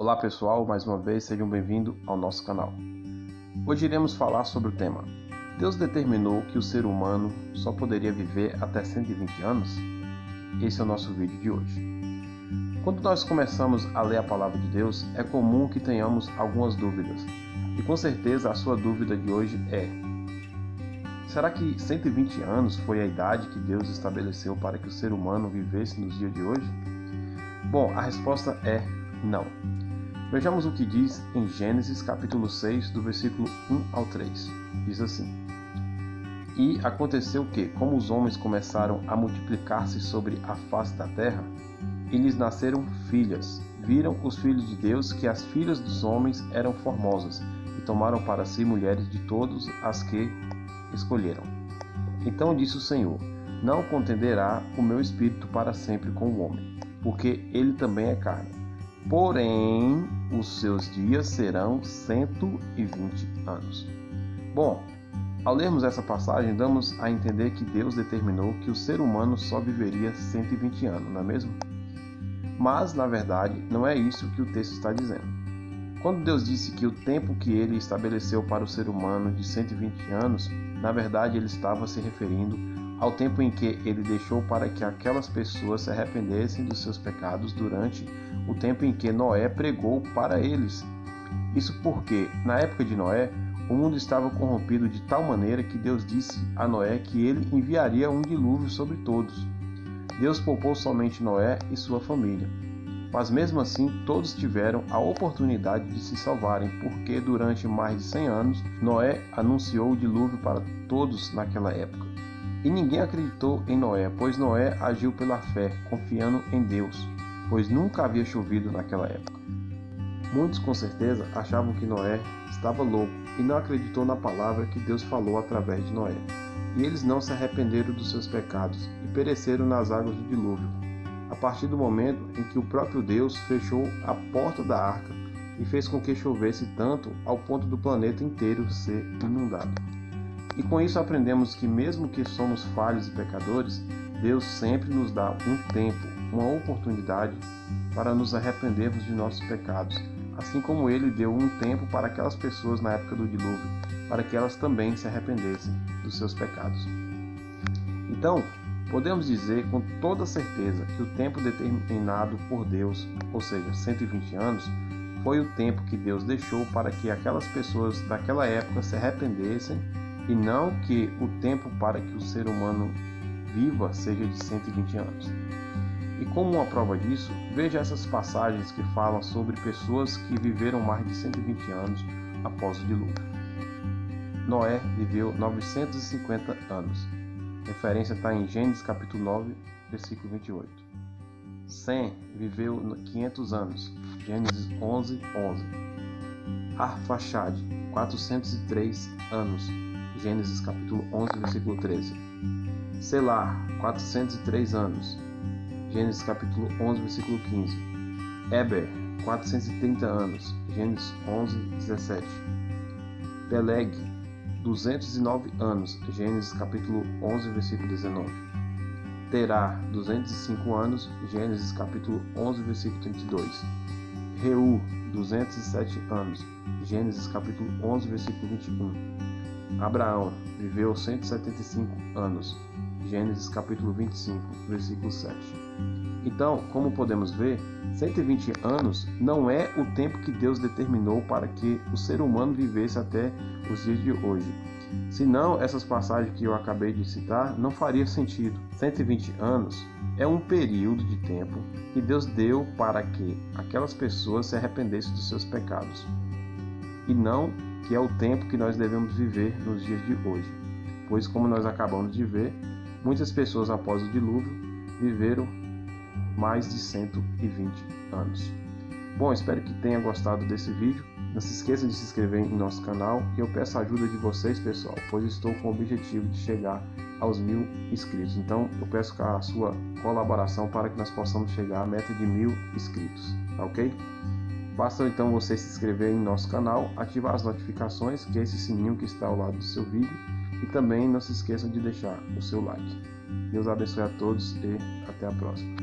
Olá pessoal, mais uma vez sejam bem-vindos ao nosso canal. Hoje iremos falar sobre o tema: Deus determinou que o ser humano só poderia viver até 120 anos? Esse é o nosso vídeo de hoje. Quando nós começamos a ler a palavra de Deus, é comum que tenhamos algumas dúvidas. E com certeza a sua dúvida de hoje é: será que 120 anos foi a idade que Deus estabeleceu para que o ser humano vivesse nos dias de hoje? Bom, a resposta é não. Vejamos o que diz em Gênesis capítulo 6, do versículo 1 ao 3. Diz assim: E aconteceu que, como os homens começaram a multiplicar-se sobre a face da terra, e lhes nasceram filhas, viram os filhos de Deus que as filhas dos homens eram formosas, e tomaram para si mulheres de todas as que escolheram. Então disse o Senhor: Não contenderá o meu espírito para sempre com o homem, porque ele também é carne. Porém, os seus dias serão 120 anos. Bom, ao lermos essa passagem, damos a entender que Deus determinou que o ser humano só viveria 120 anos, não é mesmo? Mas, na verdade, não é isso que o texto está dizendo. Quando Deus disse que o tempo que ele estabeleceu para o ser humano de 120 anos, na verdade ele estava se referindo ao tempo em que ele deixou para que aquelas pessoas se arrependessem dos seus pecados durante o tempo em que Noé pregou para eles. Isso porque, na época de Noé, o mundo estava corrompido de tal maneira que Deus disse a Noé que ele enviaria um dilúvio sobre todos. Deus poupou somente Noé e sua família. Mas mesmo assim, todos tiveram a oportunidade de se salvarem, porque durante mais de 100 anos, Noé anunciou o dilúvio para todos naquela época. E ninguém acreditou em Noé, pois Noé agiu pela fé, confiando em Deus, pois nunca havia chovido naquela época. Muitos com certeza achavam que Noé estava louco e não acreditou na palavra que Deus falou através de Noé. E eles não se arrependeram dos seus pecados e pereceram nas águas do dilúvio, a partir do momento em que o próprio Deus fechou a porta da arca e fez com que chovesse tanto ao ponto do planeta inteiro ser inundado. E com isso aprendemos que mesmo que somos falhos e pecadores, Deus sempre nos dá um tempo, uma oportunidade para nos arrependermos de nossos pecados, assim como Ele deu um tempo para aquelas pessoas na época do dilúvio, para que elas também se arrependessem dos seus pecados. Então, podemos dizer com toda certeza que o tempo determinado por Deus, ou seja, 120 anos, foi o tempo que Deus deixou para que aquelas pessoas daquela época se arrependessem, e não que o tempo para que o ser humano viva seja de 120 anos. E como uma prova disso, veja essas passagens que falam sobre pessoas que viveram mais de 120 anos após o dilúvio. Noé viveu 950 anos. A referência está em Gênesis capítulo 9, versículo 28. Sem viveu 500 anos. Gênesis 11, 11. Arfaxade, 403 anos. Gênesis capítulo 11, versículo 13. Selá, 403 anos. Gênesis capítulo 11, versículo 15. Eber, 430 anos. Gênesis 11, 17. Peleg, 209 anos. Gênesis capítulo 11, versículo 19. Terá, 205 anos. Gênesis capítulo 11, versículo 32. Reu, 207 anos. Gênesis capítulo 11, versículo 21. Abraão viveu 175 anos. Gênesis capítulo 25, versículo 7. Então, como podemos ver, 120 anos não é o tempo que Deus determinou para que o ser humano vivesse até os dias de hoje. Senão, essas passagens que eu acabei de citar não faria sentido. 120 anos é um período de tempo que Deus deu para que aquelas pessoas se arrependessem dos seus pecados. E não que é o tempo que nós devemos viver nos dias de hoje. Pois, como nós acabamos de ver, muitas pessoas após o dilúvio viveram mais de 120 anos. Bom, espero que tenha gostado desse vídeo. Não se esqueça de se inscrever em nosso canal e eu peço a ajuda de vocês, pessoal, pois estou com o objetivo de chegar aos 1000 inscritos. Então, eu peço a sua colaboração para que nós possamos chegar à meta de 1000 inscritos, tá ok? Basta então você se inscrever em nosso canal, ativar as notificações, que é esse sininho que está ao lado do seu vídeo, e também não se esqueçam de deixar o seu like. Deus abençoe a todos e até a próxima.